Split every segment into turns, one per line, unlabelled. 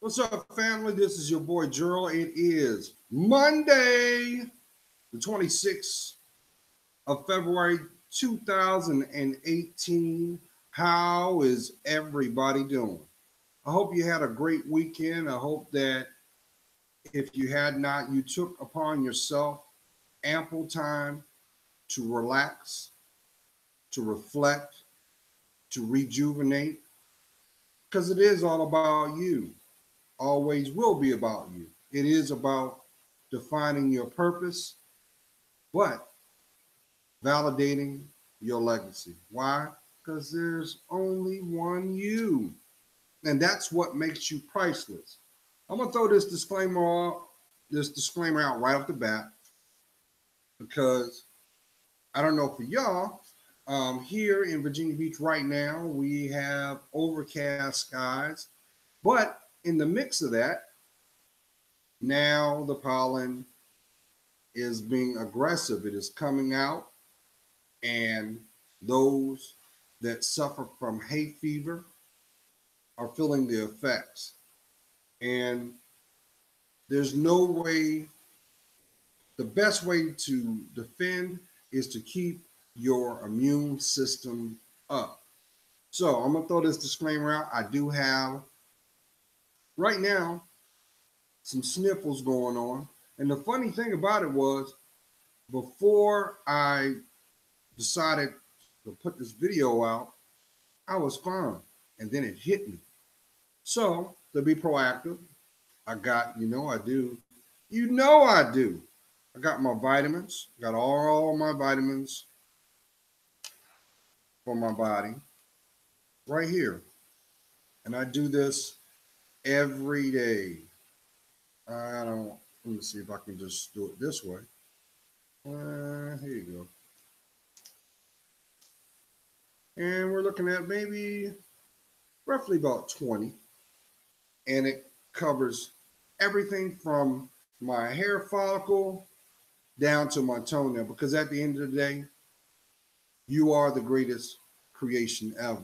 What's up, family? This is your boy Gerald. It is Monday, the 26th of February, 2018. How is everybody doing? I hope you had a great weekend. I hope that if you had not, you took upon yourself ample time to relax, to reflect, to rejuvenate, because it is all about you. Always will be about you. It is about defining your purpose, but validating your legacy. Why? Because there's only one you. And that's what makes you priceless. I'm gonna throw this disclaimer out right off the bat, because I don't know for y'all, here in Virginia Beach right now, we have overcast skies, but in the mix of that, now the pollen is being aggressive. It is coming out, and those that suffer from hay fever are feeling the effects. And there's no way, the best way to defend is to keep your immune system up. So I'm gonna throw this disclaimer out. I do have right now some sniffles going on. And the funny thing about it was, before I decided to put this video out, I was fine. And then it hit me. So to be proactive, I got, I do. I got my vitamins, got all my vitamins for my body right here. And I do this every day. Let me see if I can just do it this way. Here you go. And we're looking at maybe roughly about 20. And it covers everything from my hair follicle down to my toenail. Because at the end of the day, you are the greatest creation ever.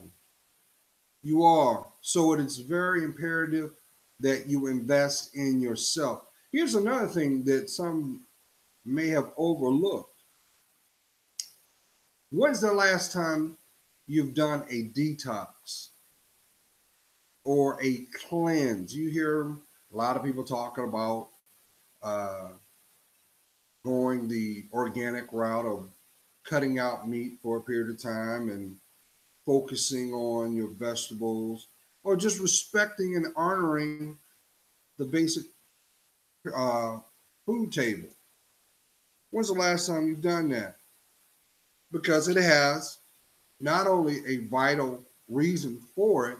You are. So it is very imperative that you invest in yourself. Here's another thing that some may have overlooked. When's the last time you've done a detox or a cleanse? You hear a lot of people talking about going the organic route of cutting out meat for a period of time and focusing on your vegetables, or just respecting and honoring the basic uh, food table. When's the last time you've done that? Because it has not only a vital reason for it,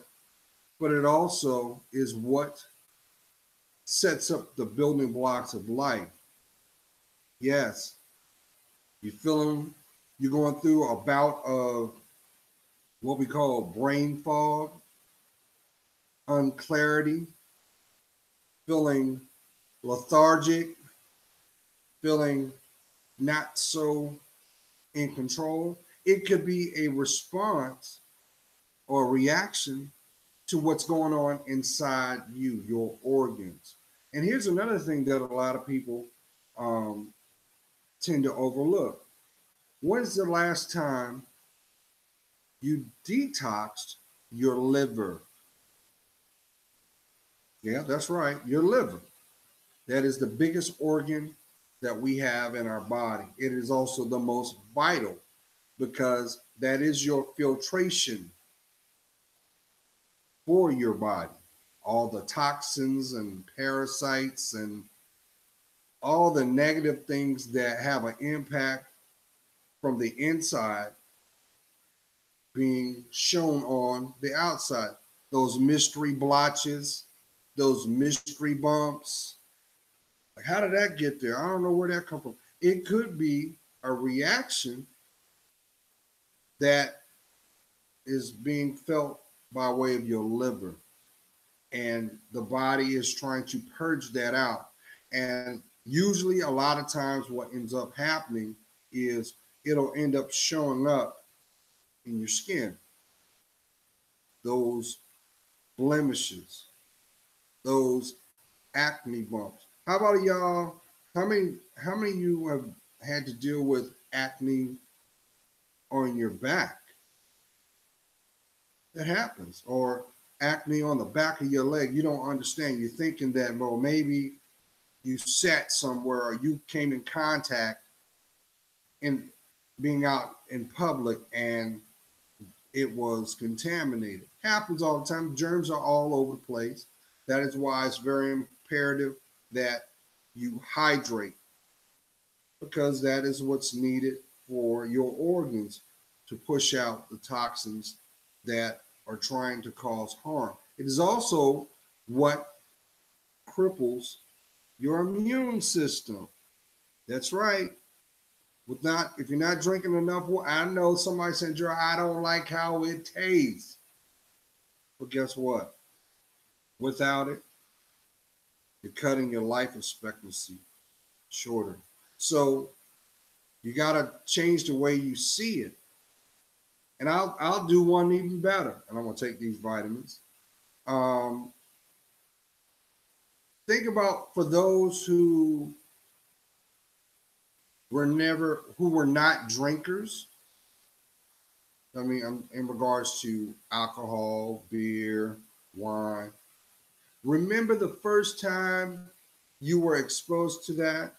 but it also is what sets up the building blocks of life. Yes, you're going through a bout of what we call brain fog, unclarity, feeling lethargic, feeling not so in control. It could be a response or a reaction to what's going on inside you, your organs. And here's another thing that a lot of people tend to overlook. When's the last time you detoxed your liver? Yeah, that's right, your liver. That is the biggest organ that we have in our body. It is also the most vital, because that is your filtration for your body. All the toxins and parasites and all the negative things that have an impact from the inside being shown on the outside. Those mystery blotches, those mystery bumps. Like, how did that get there? I don't know where that come from. It could be a reaction that is being felt by way of your liver. And the body is trying to purge that out. And usually a lot of times what ends up happening is it'll end up showing up in your skin. Those blemishes, those acne bumps. How about y'all? How many of you have had to deal with acne on your back? That happens. Or acne on the back of your leg. You don't understand. You're thinking that, well, maybe you sat somewhere or you came in contact in being out in public and it was contaminated. Happens all the time. Germs are all over the place. That is why it's very imperative that you hydrate, because that is what's needed for your organs to push out the toxins that are trying to cause harm. It is also what cripples your immune system. That's right. If you're not drinking enough water, I know somebody said, Joe, I don't like how it tastes. But guess what? Without it, you're cutting your life expectancy shorter. So you got to change the way you see it. And I'll do one even better. And I'm going to take these vitamins. Think about, for those who were not drinkers. I mean, in regards to alcohol, beer, wine. Remember the first time you were exposed to that,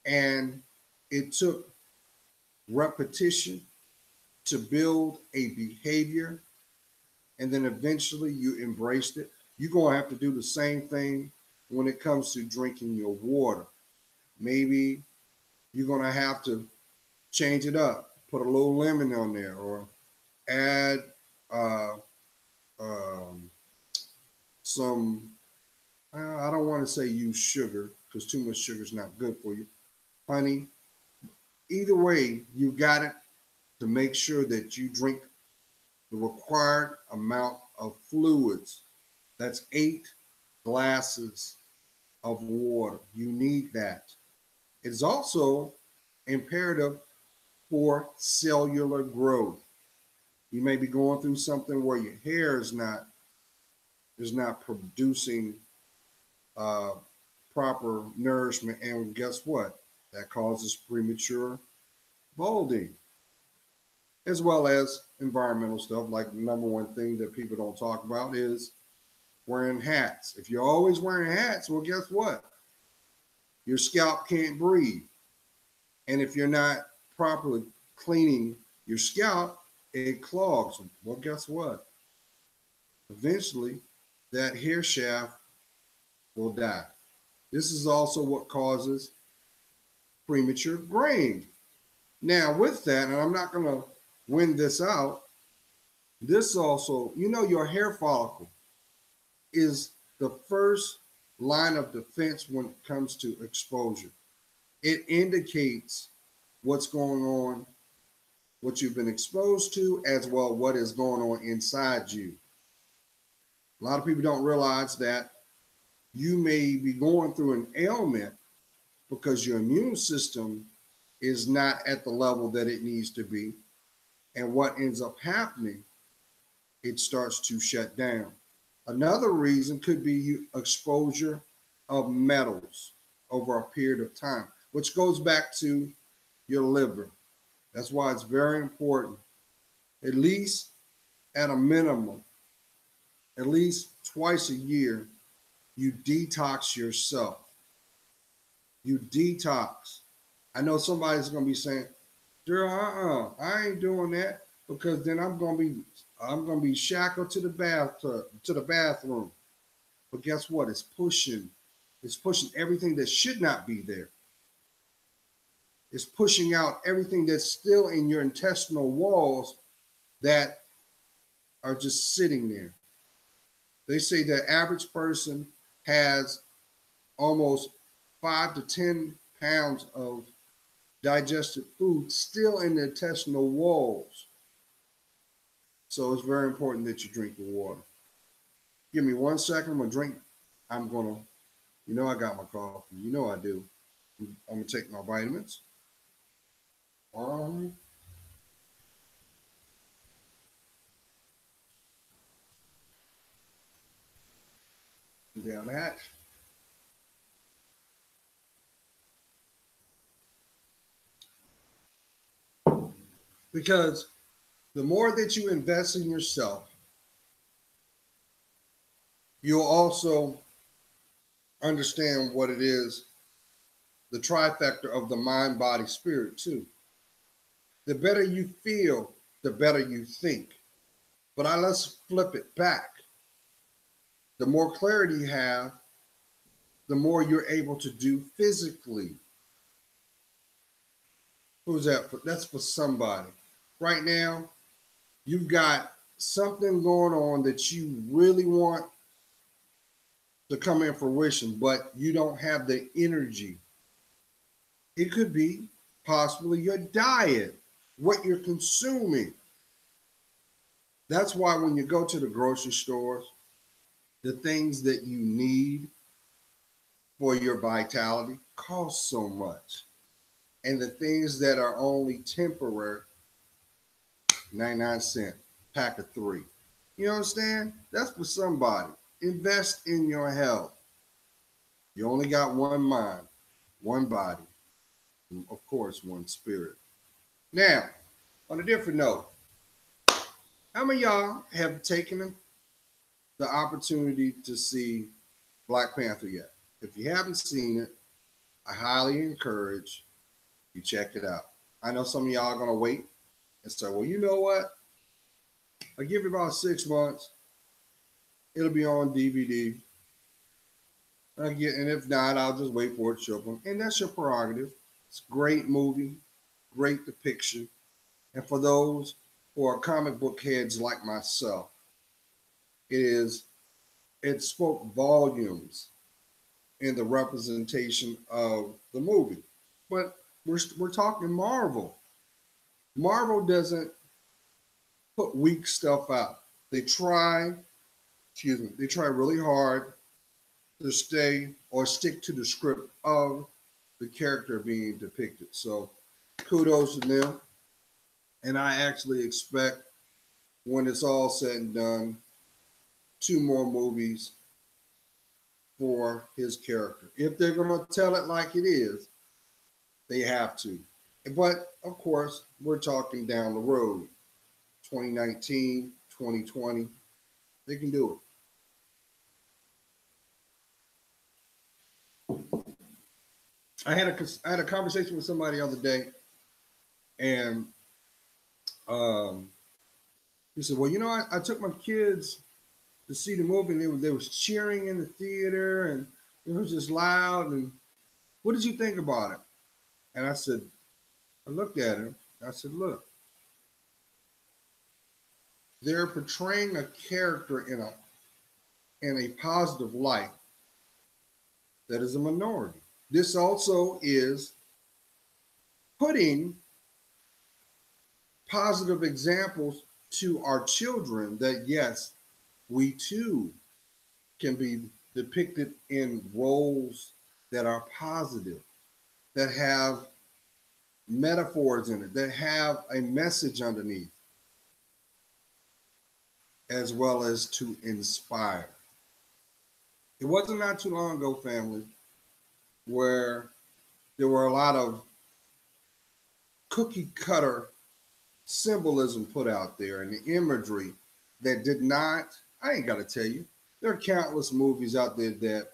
and it took repetition to build a behavior, and then eventually you embraced it. You're going to have to do the same thing when it comes to drinking your water. Maybe you're going to have to change it up, put a little lemon on there, or add some, I don't want to say use sugar, because too much sugar is not good for you. Honey, either way, you got it to make sure that you drink the required amount of fluids. That's 8 glasses of water. You need that. It is also imperative for cellular growth. You may be going through something where your hair is not producing proper nourishment, and guess what? That causes premature balding, as well as environmental stuff. Like the number one thing that people don't talk about is wearing hats. If you're always wearing hats, well, guess what? Your scalp can't breathe. And if you're not properly cleaning your scalp, it clogs. Well, guess what? Eventually, that hair shaft will die. This is also what causes premature graying. Now, with that, and I'm not going to win this out, this also, your hair follicle is the first line of defense when it comes to exposure. It indicates what's going on, what you've been exposed to, as well what is going on inside you. A lot of people don't realize that you may be going through an ailment because your immune system is not at the level that it needs to be. And what ends up happening, it starts to shut down. Another reason could be exposure of metals over a period of time, which goes back to your liver. That's why it's very important, at least at a minimum, at least twice a year, you detox yourself. You detox. I know somebody's going to be saying, Daryl, I ain't doing that, because then I'm going to be shackled to the bathroom. But guess what? It's pushing everything that should not be there. It's pushing out everything that's still in your intestinal walls that are just sitting there. They say the average person has almost 5 to 10 pounds of digested food still in the intestinal walls. So it's very important that you drink your water. Give me 1 second. I'm going to drink. I got my coffee. I do. I'm going to take my vitamins. down the hatch. Because the more that you invest in yourself, you'll also understand what it is, the trifecta of the mind, body, spirit, too. The better you feel, the better you think. But let's flip it back. The more clarity you have, the more you're able to do physically. Who's that for? That's for somebody. Right now, you've got something going on that you really want to come in fruition, but you don't have the energy. It could be possibly your diet, what you're consuming. That's why when you go to the grocery stores, the things that you need for your vitality cost so much. And the things that are only temporary, 99 cents, pack of 3. You understand? That's for somebody. Invest in your health. You only got one mind, one body, and of course, one spirit. Now, on a different note, how many of y'all have taken the opportunity to see Black Panther yet? If you haven't seen it, I highly encourage you check it out. I know some of y'all are going to wait and say, well, you know what? I'll give it about 6 months. It'll be on DVD. And if not, I'll just wait for it to show up. And that's your prerogative. It's a great movie, great depiction. And for those who are comic book heads like myself, it spoke volumes in the representation of the movie. But we're talking Marvel. Marvel doesn't put weak stuff out. They try really hard to stay or stick to the script of the character being depicted. So kudos to them. And I actually expect, when it's all said and done, 2 more movies for his character. If they're going to tell it like it is, they have to. But of course, we're talking down the road, 2019, 2020. They can do it. I had a conversation with somebody the other day, and he said, "Well, you know, I took my kids to see the movie, and they was cheering in the theater, and it was just loud. And what did you think about it?" And I looked at him. I said, "Look, they're portraying a character in a positive light that is a minority. This also is putting positive examples to our children that, yes, we too can be depicted in roles that are positive, that have metaphors in it, that have a message underneath, as well as to inspire." It wasn't not too long ago, family, where there were a lot of cookie cutter symbolism put out there and the imagery that did not, I ain't got to tell you, there are countless movies out there that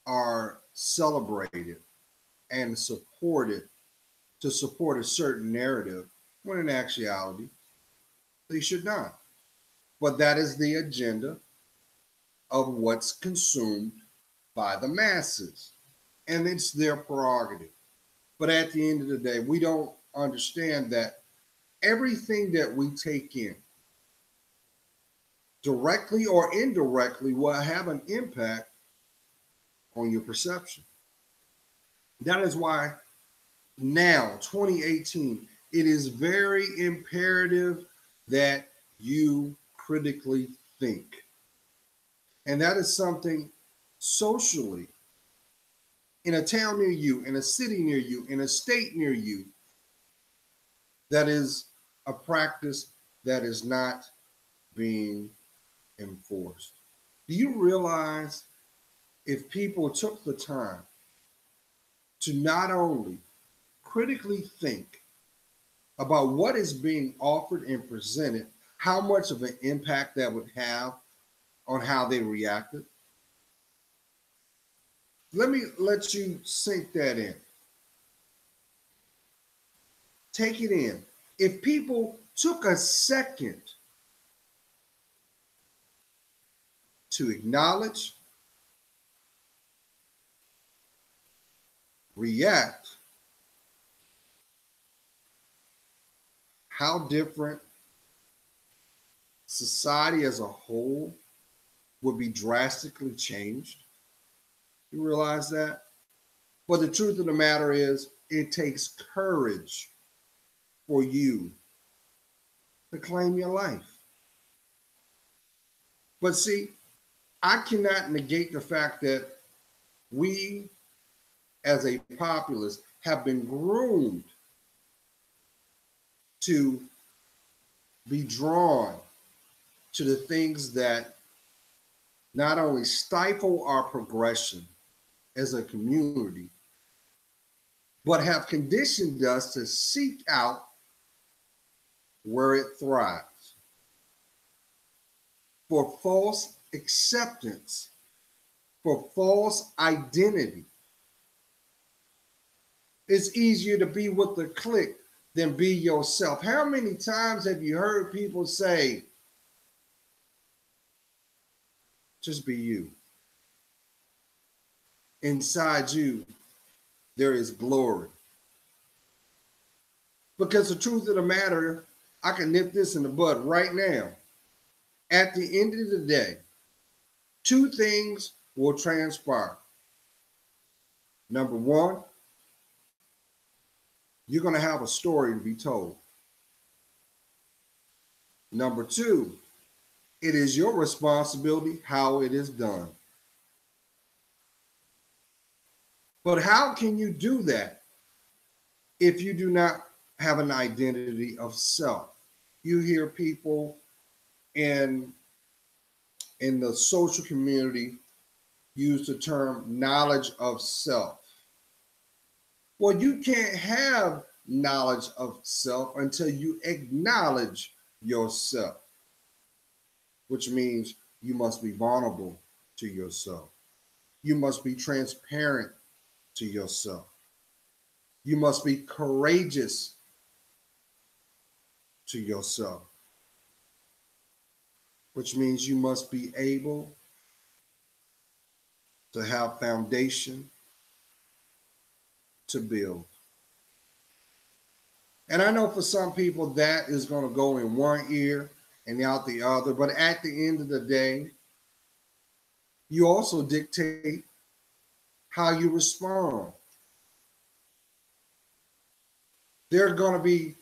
are celebrated and supported to support a certain narrative, when in actuality, they should not. But that is the agenda of what's consumed by the masses, and it's their prerogative. But at the end of the day, we don't understand that everything that we take in, directly or indirectly, will have an impact on your perception. That is why now, 2018, it is very imperative that you critically think. And that is something socially, in a town near you, in a city near you, in a state near you, that is a practice that is not being enforced. Do you realize if people took the time to not only critically think about what is being offered and presented, how much of an impact that would have on how they reacted. Let me let you sink that in. Take it in. If people took a second to acknowledge, react, how different society as a whole would be drastically changed. You realize that? But the truth of the matter is, it takes courage for you to claim your life. But see, I cannot negate the fact that we as a populace have been groomed to be drawn to the things that not only stifle our progression as a community, but have conditioned us to seek out where it thrives. For false acceptance, for false identity. It's easier to be with the clique than be yourself. How many times have you heard people say, just be you? Inside you, there is glory. Because the truth of the matter, I can nip this in the bud right now. At the end of the day, two things will transpire. Number one, you're going to have a story to be told. Number two, it is your responsibility how it is done. But how can you do that if you do not have an identity of self? You hear people in the social community use the term knowledge of self. Well, you can't have knowledge of self until you acknowledge yourself, which means you must be vulnerable to yourself. You must be transparent to yourself. You must be courageous to yourself, which means you must be able to have foundation to build. And I know for some people that is going to go in one ear and out the other, but at the end of the day, you also dictate how you respond. There are going to be,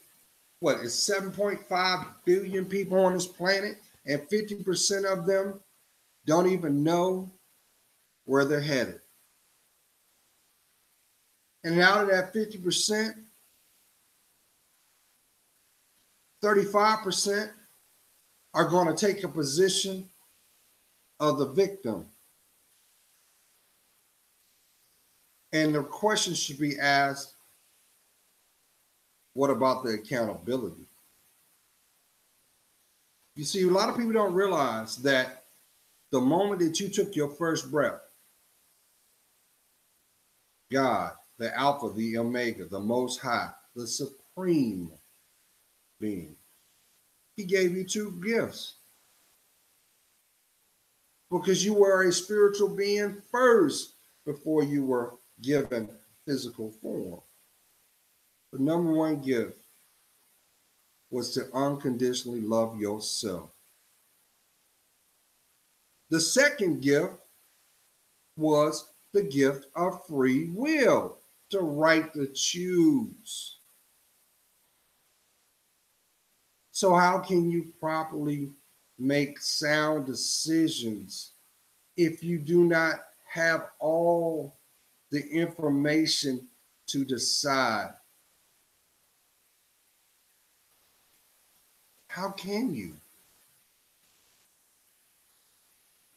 what, it's 7.5 billion people on this planet, and 50% of them don't even know where they're headed. And out of that 50%, 35% are going to take a position of the victim. And the question should be asked, what about the accountability? You see, a lot of people don't realize that the moment that you took your first breath, God, the Alpha, the Omega, the Most High, the Supreme Being, He gave you two gifts. Because you were a spiritual being first before you were given physical form. The number one gift was to unconditionally love yourself. The second gift was the gift of free will, to right to choose. So how can you properly make sound decisions if you do not have all the information to decide? How can you?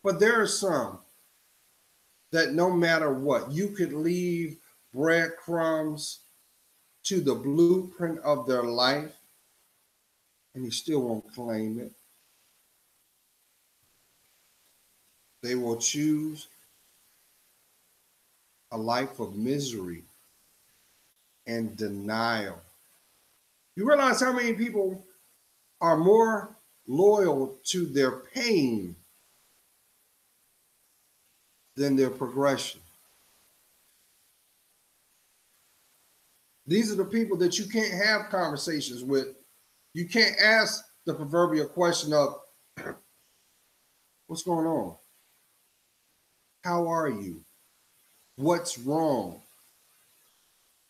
But there are some that no matter what, you could leave breadcrumbs to the blueprint of their life and he still won't claim it. They will choose a life of misery and denial. You realize how many people are more loyal to their pain than their progression. These are the people that you can't have conversations with. You can't ask the proverbial question of, what's going on? How are you? What's wrong?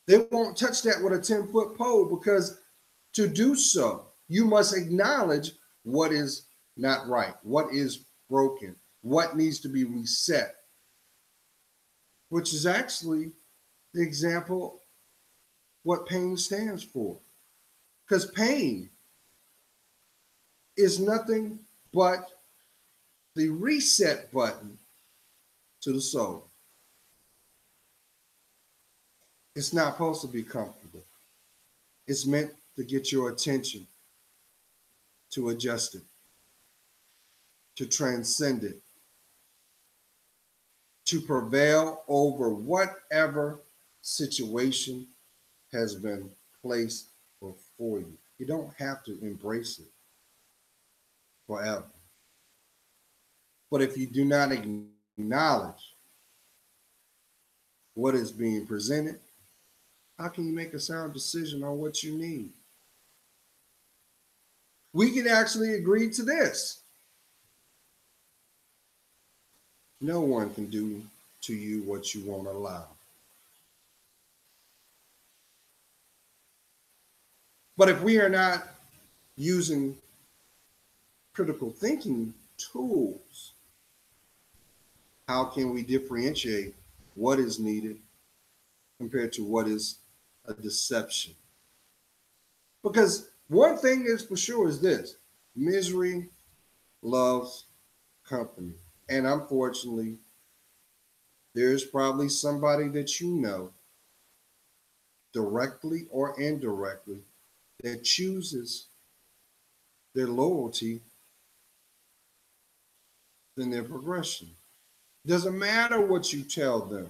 They won't touch that with a 10-foot pole because to do so, you must acknowledge what is not right, what is broken, what needs to be reset, which is actually the example what pain stands for. Because pain is nothing but the reset button to the soul. It's not supposed to be comfortable. It's meant to get your attention, to adjust it, to transcend it, to prevail over whatever situation has been placed before you. You don't have to embrace it forever. But if you do not acknowledge what is being presented, how can you make a sound decision on what you need? We can actually agree to this. No one can do to you what you won't allow. But if we are not using critical thinking tools, how can we differentiate what is needed compared to what is a deception? Because one thing is for sure is this: misery loves company. And unfortunately, there's probably somebody that you know, directly or indirectly, that chooses their loyalty than their progression. Doesn't matter what you tell them.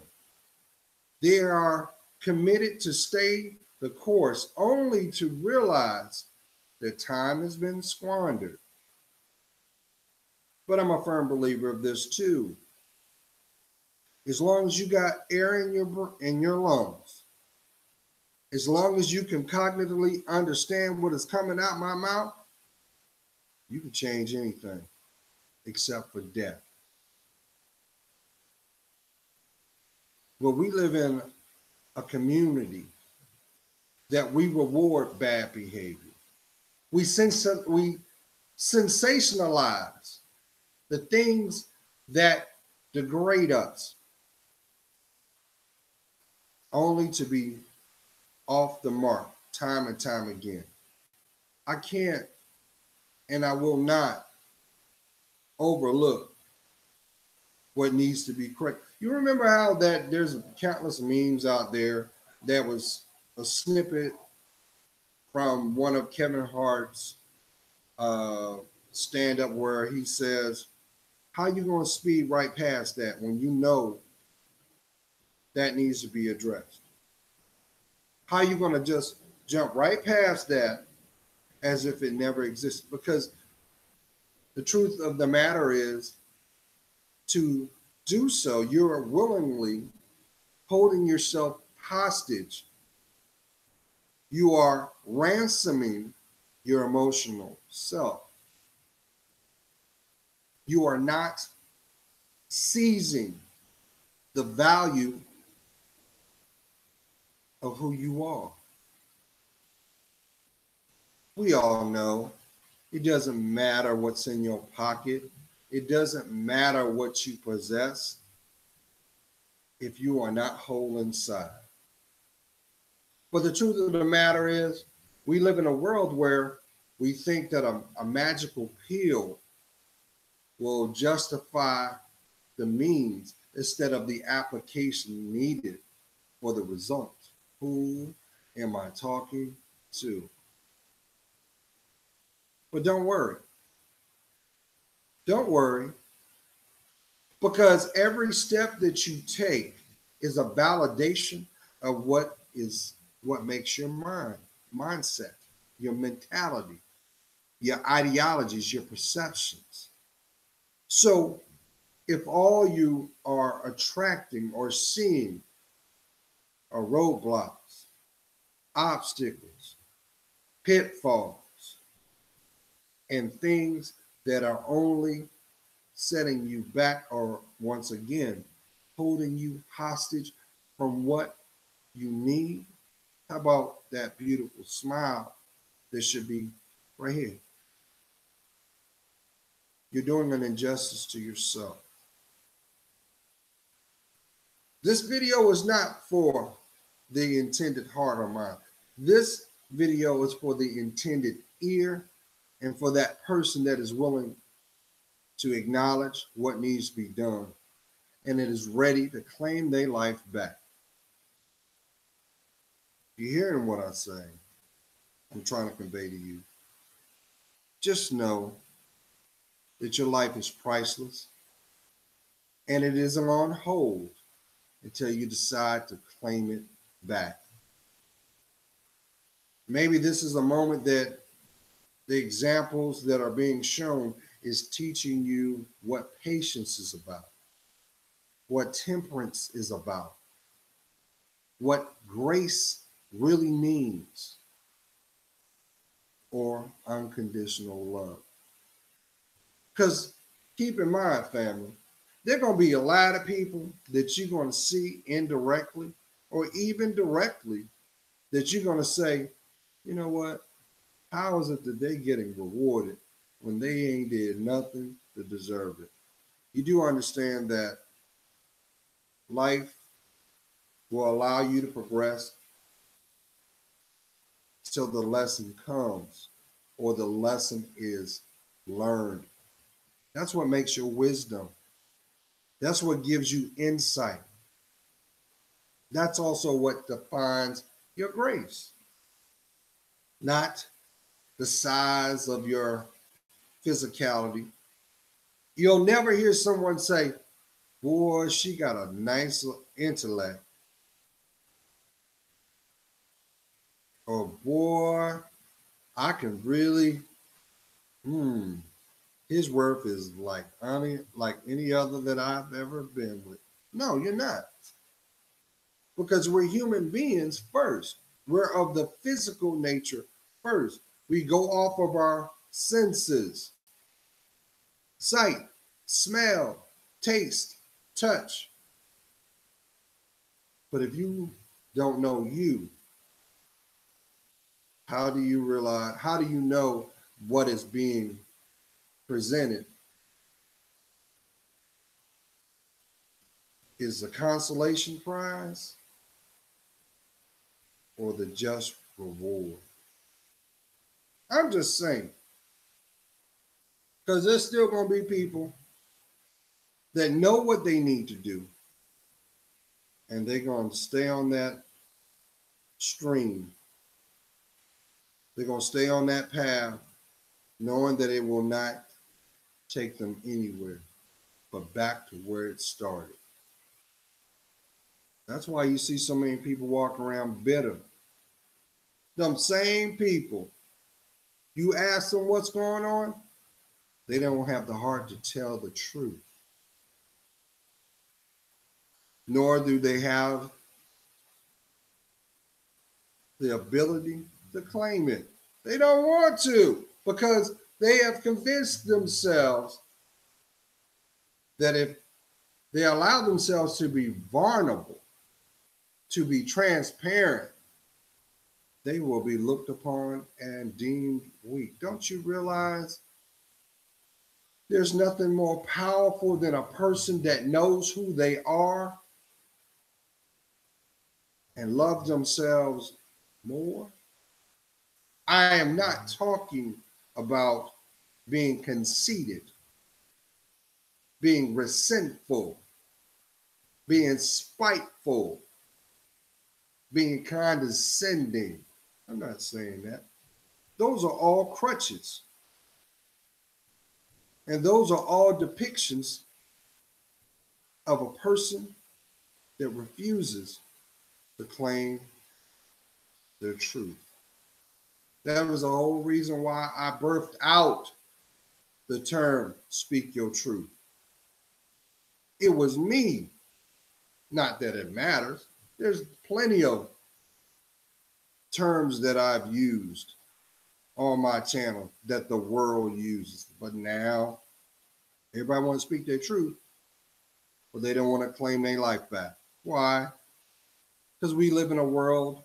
They are committed to stay the course only to realize that time has been squandered. But I'm a firm believer of this too. As long as you got air in your lungs, as long as you can cognitively understand what is coming out my mouth, you can change anything except for death. But we live in a community that we reward bad behavior. We sensationalize the things that degrade us, only to be off the mark time and time again. I can't and I will not overlook what needs to be correct. You remember how that there's countless memes out there that was a snippet from one of Kevin Hart's stand-up where he says, how you going to speed right past that when you know that needs to be addressed? How you going to just jump right past that as if it never existed? Because the truth of the matter is, to do so, you're willingly holding yourself hostage. You are ransoming your emotional self. You are not seizing the value of who you are. We all know it doesn't matter what's in your pocket. It doesn't matter what you possess if you are not whole inside. But the truth of the matter is, we live in a world where we think that a magical pill will justify the means. instead of the application needed for the result. Who am I talking to? But don't worry. Don't worry, because every step that you take is a validation of what makes your mindset, your mentality, your ideologies, your perceptions. So if all you are attracting or seeing are roadblocks, obstacles, pitfalls, and things that are only setting you back, or once again, holding you hostage from what you need, how about that beautiful smile that should be right here? You're doing an injustice to yourself. This video is not for the intended heart or mind. This video is for the intended ear and for that person that is willing to acknowledge what needs to be done and it is ready to claim their life back. You're hearing what I say. I'm trying to convey to you. Just know that your life is priceless and it isn't on hold until you decide to claim it back. Maybe this is a moment that the examples that are being shown is teaching you what patience is about, what temperance is about, what grace really means, or unconditional love. Because keep in mind, family, there are going to be a lot of people that you're going to see indirectly or even directly that you're going to say, you know what? How is it that they're getting rewarded when they ain't did nothing to deserve it? You do understand that life will allow you to progress till the lesson comes or the lesson is learned. That's what makes your wisdom. That's what gives you insight. That's also what defines your grace, not the size of your physicality. You'll never hear someone say, boy, she got a nice intellect. Or boy, I can really, his worth is like any other that I've ever been with. No, you're not. Because we're human beings first. We're of the physical nature first. We go off of our senses: sight, smell, taste, touch. But if you don't know you, how do you realize, how do you know what is being presented is the consolation prize or the just reward? I'm just saying, because there's still going to be people that know what they need to do, and they're going to stay on that stream. They're going to stay on that path, knowing that it will not take them anywhere but back to where it started. That's why you see so many people walking around bitter. Them same people, you ask them what's going on, they don't have the heart to tell the truth. Nor do they have the ability to claim it. They don't want to, because they have convinced themselves that if they allow themselves to be vulnerable, to be transparent, they will be looked upon and deemed weak. Don't you realize there's nothing more powerful than a person that knows who they are and loves themselves more? I am not talking about being conceited, being resentful, being spiteful, being condescending. I'm not saying that. Those are all crutches. And those are all depictions of a person that refuses to claim their truth. That was the whole reason why I birthed out the term speak your truth. It was me, not that it matters. There's plenty of terms that I've used on my channel that the world uses. But now everybody wants to speak their truth, but they don't want to claim their life back. Why? Because we live in a world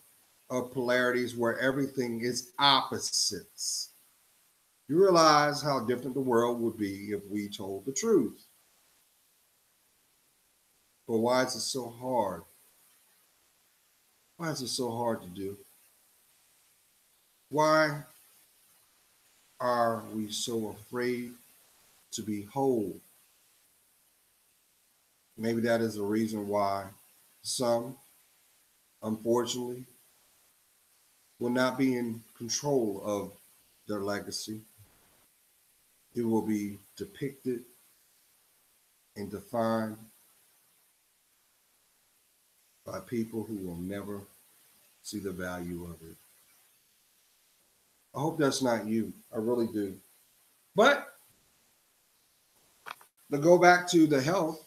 of polarities where everything is opposites. You realize how different the world would be if we told the truth. But why is it so hard? Why is it so hard to do? Why are we so afraid to be whole? Maybe that is the reason why some, unfortunately, will not be in control of their legacy. It will be depicted and defined by people who will never see the value of it. I hope that's not you. I really do. But to go back to the health,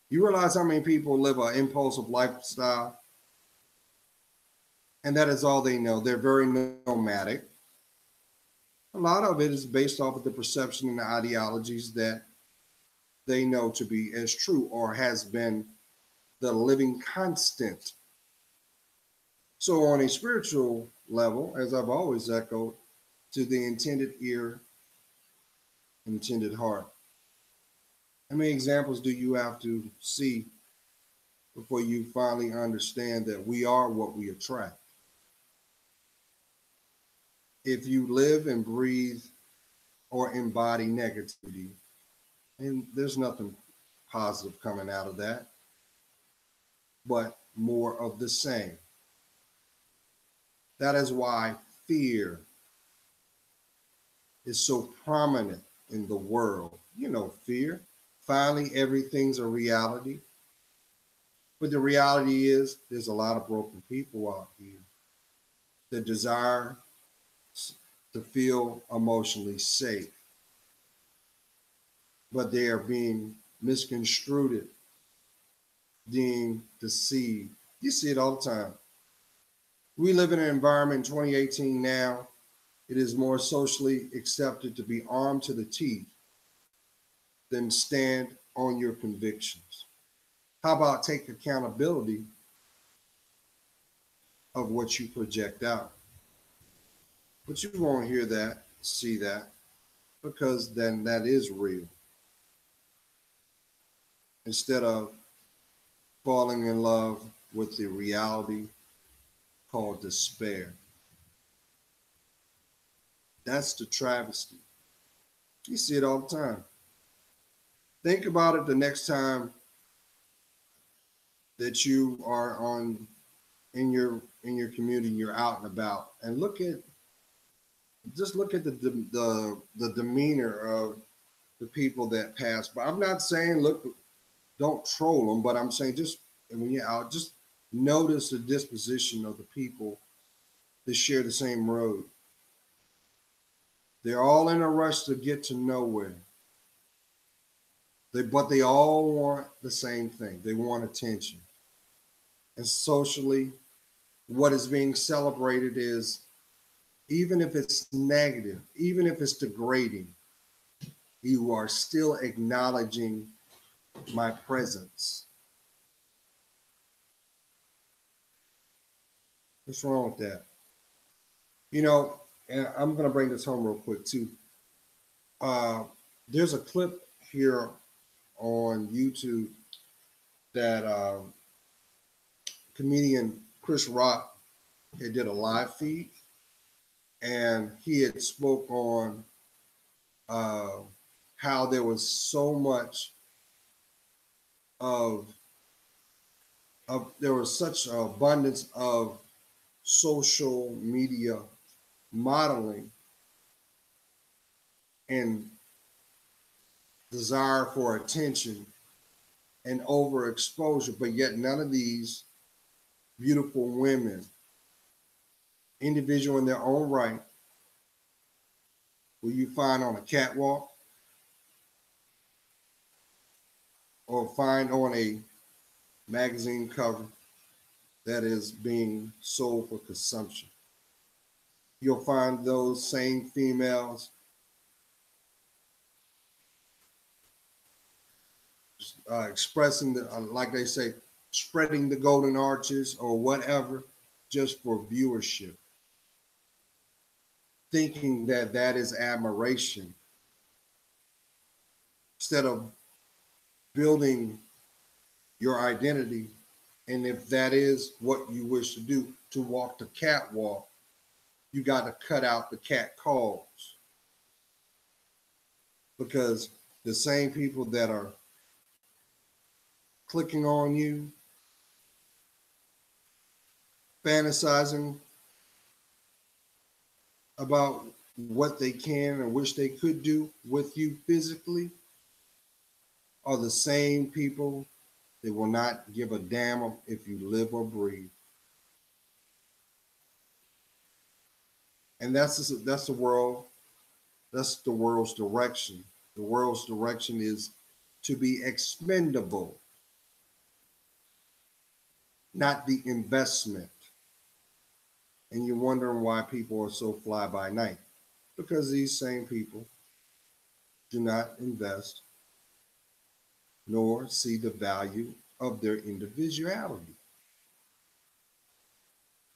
you realize how many people live an impulsive lifestyle, and that is all they know. They're very nomadic. A lot of it is based off of the perception and the ideologies that they know to be as true or has been the living constant. So on a spiritual level, as I've always echoed, to the intended ear, intended heart. How many examples do you have to see before you finally understand that we are what we attract? If you live and breathe or embody negativity, and there's nothing positive coming out of that, but more of the same. That is why fear is so prominent in the world. You know, fear. Finally, everything's a reality. But the reality is, there's a lot of broken people out here that desire to feel emotionally safe, but they are being misconstrued, being deceived. You see it all the time. We live in an environment in 2018 now. It is more socially accepted to be armed to the teeth than stand on your convictions. How about take accountability of what you project out? But you won't hear that, see that, because then that is real. Instead of falling in love with the reality called despair. That's the travesty. You see it all the time. Think about it the next time that you are in your community, you're out and about, and look at the demeanor of the people that pass by. I'm not saying look, don't troll them, but I'm saying just when you're out, just notice the disposition of the people that share the same road. They're all in a rush to get to nowhere. But they all want the same thing. They want attention. And socially, what is being celebrated is, even if it's negative, even if it's degrading, you are still acknowledging my presence. What's wrong with that? You know, and I'm going to bring this home real quick too. There's a clip here on YouTube that comedian Chris Rock did a live feed, and he had spoke on how there was so much of there was such an abundance of social media modeling and desire for attention and overexposure, but yet none of these beautiful women, individual in their own right, will you find on a catwalk or find on a magazine cover that is being sold for consumption. You'll find those same females expressing, like they say, spreading the golden arches or whatever, just for viewership, thinking that that is admiration, instead of building your identity. And if that is what you wish to do, to walk the catwalk, you got to cut out the cat calls. Because the same people that are clicking on you, fantasizing about what they can and wish they could do with you physically, are the same people that will not give a damn if you live or breathe. And that's the world. That's the world's direction. The world's direction is to be expendable, not the investment. And you're wondering why people are so fly by night, because these same people do not invest nor see the value of their individuality.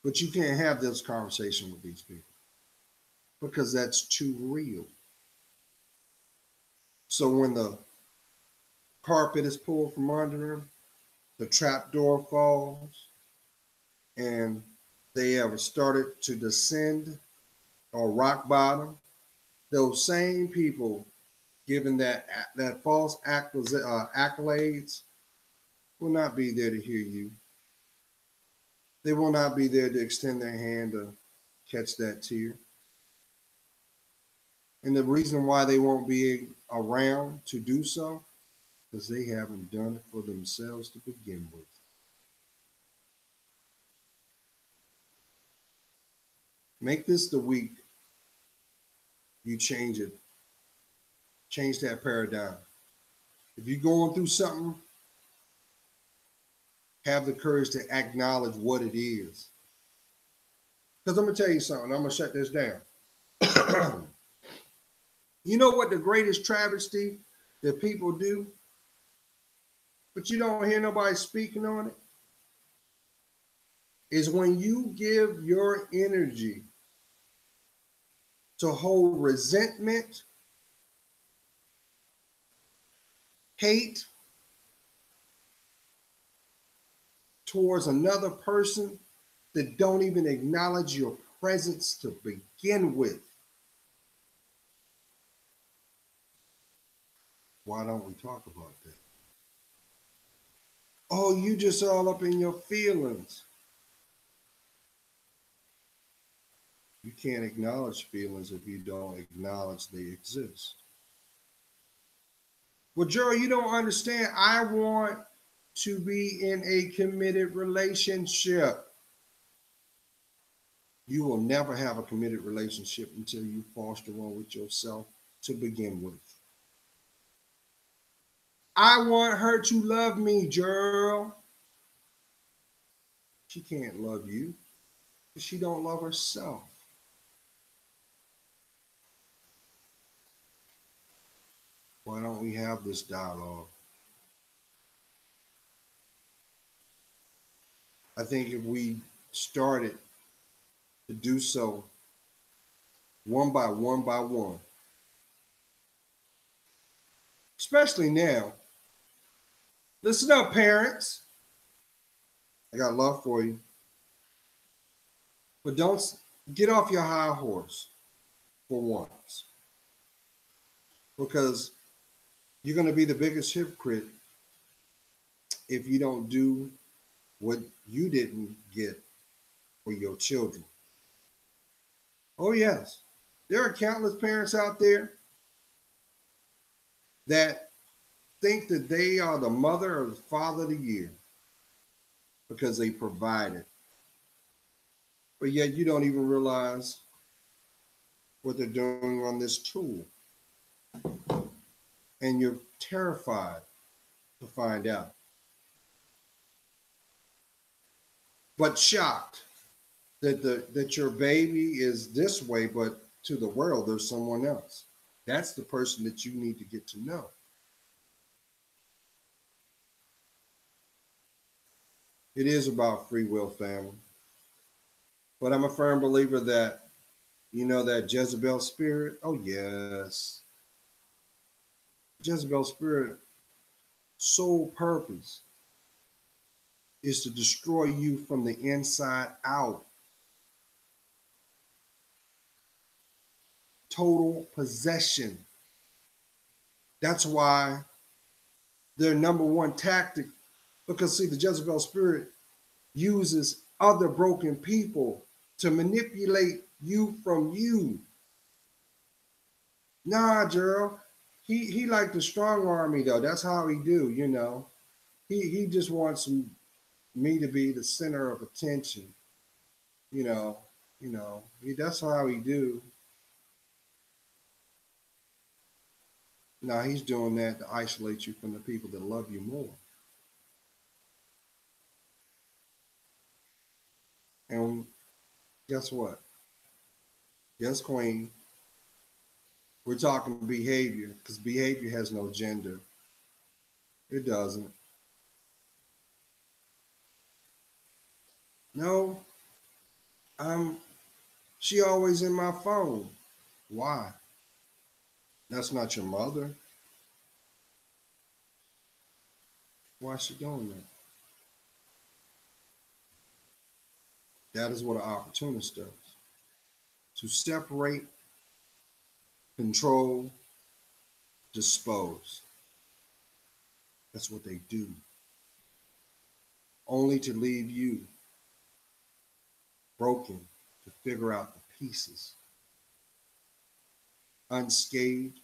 But you can't have this conversation with these people because that's too real. So when the carpet is pulled from under them, the trap door falls, and they have started to descend or rock bottom, those same people giving that false accolades will not be there to hear you. They will not be there to extend their hand to catch that tear. And the reason why they won't be around to do so, because they haven't done it for themselves to begin with. Make this the week you change it. Change that paradigm. If you're going through something, have the courage to acknowledge what it is. Because I'm going to tell you something. I'm going to shut this down. You know what the greatest travesty that people do, but you don't hear nobody speaking on it, is when you give your energy to hold resentment, hate towards another person that don't even acknowledge your presence to begin with. Why don't we talk about that? Oh, you just all up in your feelings. You can't acknowledge feelings if you don't acknowledge they exist. Well, Joe, you don't understand. I want to be in a committed relationship. You will never have a committed relationship until you foster one with yourself to begin with. I want her to love me, girl. She can't love you because she don't love herself. Why don't we have this dialogue? I think if we started to do so one by one, especially now. Listen up, parents. I got love for you. But don't get off your high horse for once. Because you're going to be the biggest hypocrite if you don't do what you didn't get for your children. Oh, yes. There are countless parents out there that think that they are the mother or the father of the year because they provided. But yet you don't even realize what they're doing on this tool. And you're terrified to find out. But shocked that your baby is this way, but to the world there's someone else. That's the person that you need to get to know. It is about free will, family. But I'm a firm believer that, that Jezebel spirit, oh yes. Jezebel spirit sole purpose is to destroy you from the inside out. Total possession. That's why their number one tactic, because see, the Jezebel spirit uses other broken people to manipulate you from you. Nah, Gerald. He like the strong army though. That's how he do, He just wants me to be the center of attention. You know, that's how he do. Now he's doing that to isolate you from the people that love you more. And guess what? Yes, Queen. We're talking behavior because behavior has no gender. It doesn't. No, I'm. She always in my phone. Why? That's not your mother. Why is she doing that? That is what an opportunist does. To separate, control, dispose. That's what they do. Only to leave you broken to figure out the pieces. Unscathed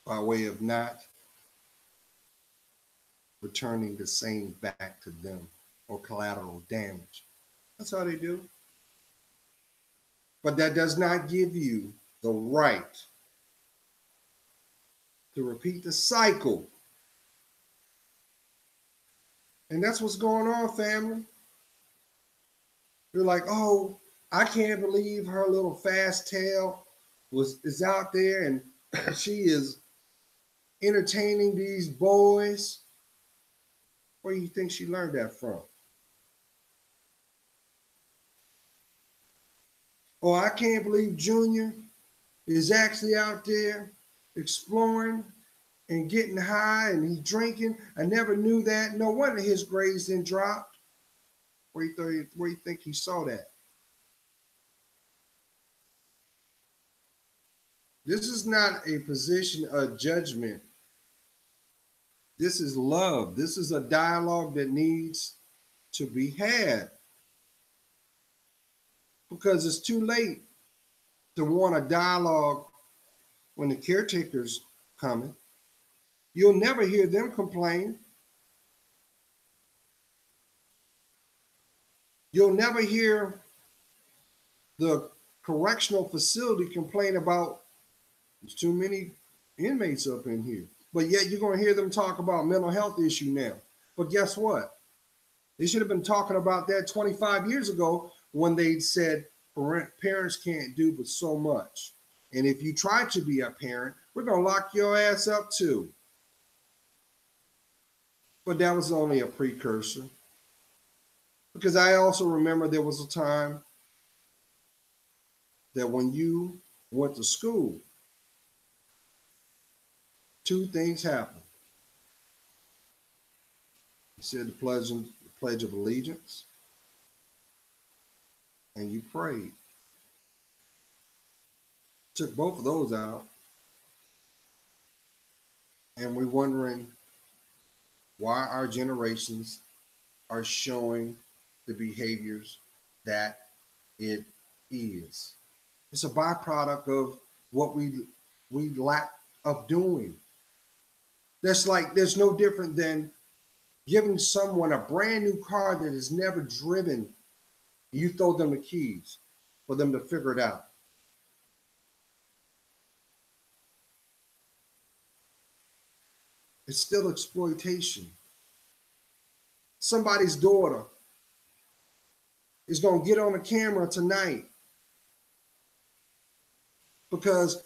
by way of not returning the same back to them or collateral damage. That's how they do. But that does not give you the right to repeat the cycle. And that's what's going on, family. You're like, oh, I can't believe her little fast tail is out there and she is entertaining these boys. Where do you think she learned that from? Oh, I can't believe Junior is actually out there exploring and getting high and he's drinking. I never knew that. No wonder his grades didn't drop. Where you think he saw that? This is not a position of judgment. This is love. This is a dialogue that needs to be had. Because it's too late to want a dialogue when the caretaker's coming. You'll never hear them complain. You'll never hear the correctional facility complain about there's too many inmates up in here. But yet you're going to hear them talk about mental health issue now. But guess what? They should have been talking about that 25 years ago when they said parents can't do but so much. And if you try to be a parent, we're going to lock your ass up too. But that was only a precursor. Because I also remember there was a time that when you went to school, two things happened. You said the Pledge of Allegiance, and you prayed. Took both of those out, and we're wondering why our generations are showing the behaviors that it is. It's a byproduct of what we lack of doing. There's no different than giving someone a brand new car that has never driven. You throw them the keys for them to figure it out. It's still exploitation. Somebody's daughter is going to get on the camera tonight because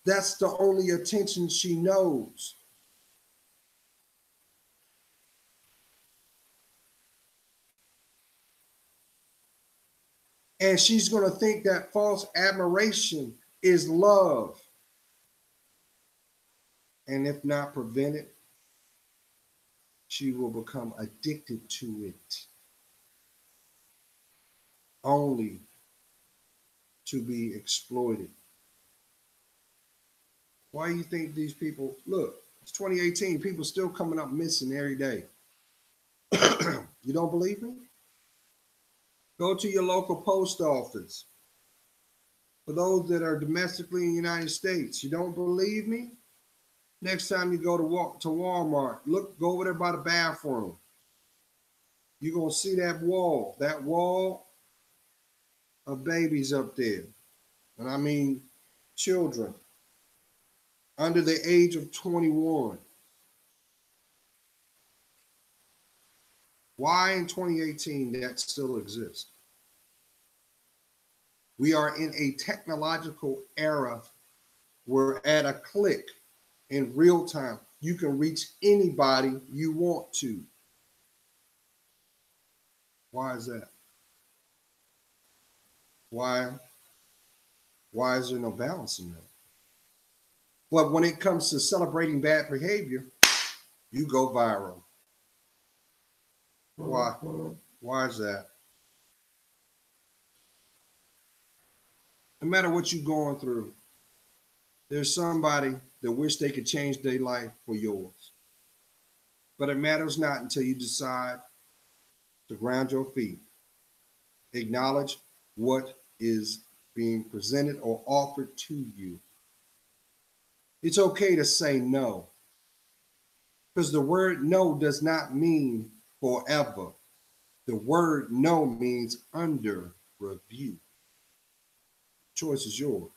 that's the only attention she knows. And she's going to think that false admiration is love. And if not prevented, she will become addicted to it, only to be exploited. Why do you think these people, look, it's 2018, people still coming up missing every day. You don't believe me? Go to your local post office. For those that are domestically in the United States, you don't believe me? Next time you go to Walmart, go over there by the bathroom. You're going to see that wall of babies up there. And I mean children under the age of 21. Why in 2018 that still exists? We are in a technological era where at a click in real time, you can reach anybody you want to. Why is that? Why is there no balance in that? But when it comes to celebrating bad behavior, you go viral. Why? Why is that? No matter what you're going through, there's somebody that wish they could change their life for yours. But it matters not until you decide to ground your feet, acknowledge what is being presented or offered to you. It's okay to say no, because the word no does not mean forever. The word no means under review. Choice is yours.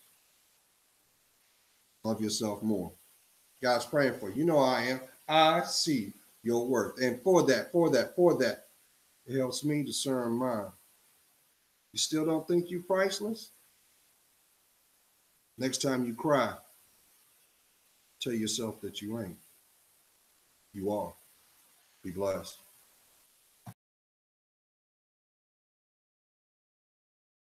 Love yourself more. God's praying for you. You know I am. I see your worth. And for that, it helps me discern mine. You still don't think you're priceless? Next time you cry, tell yourself that you ain't. You are. Be blessed.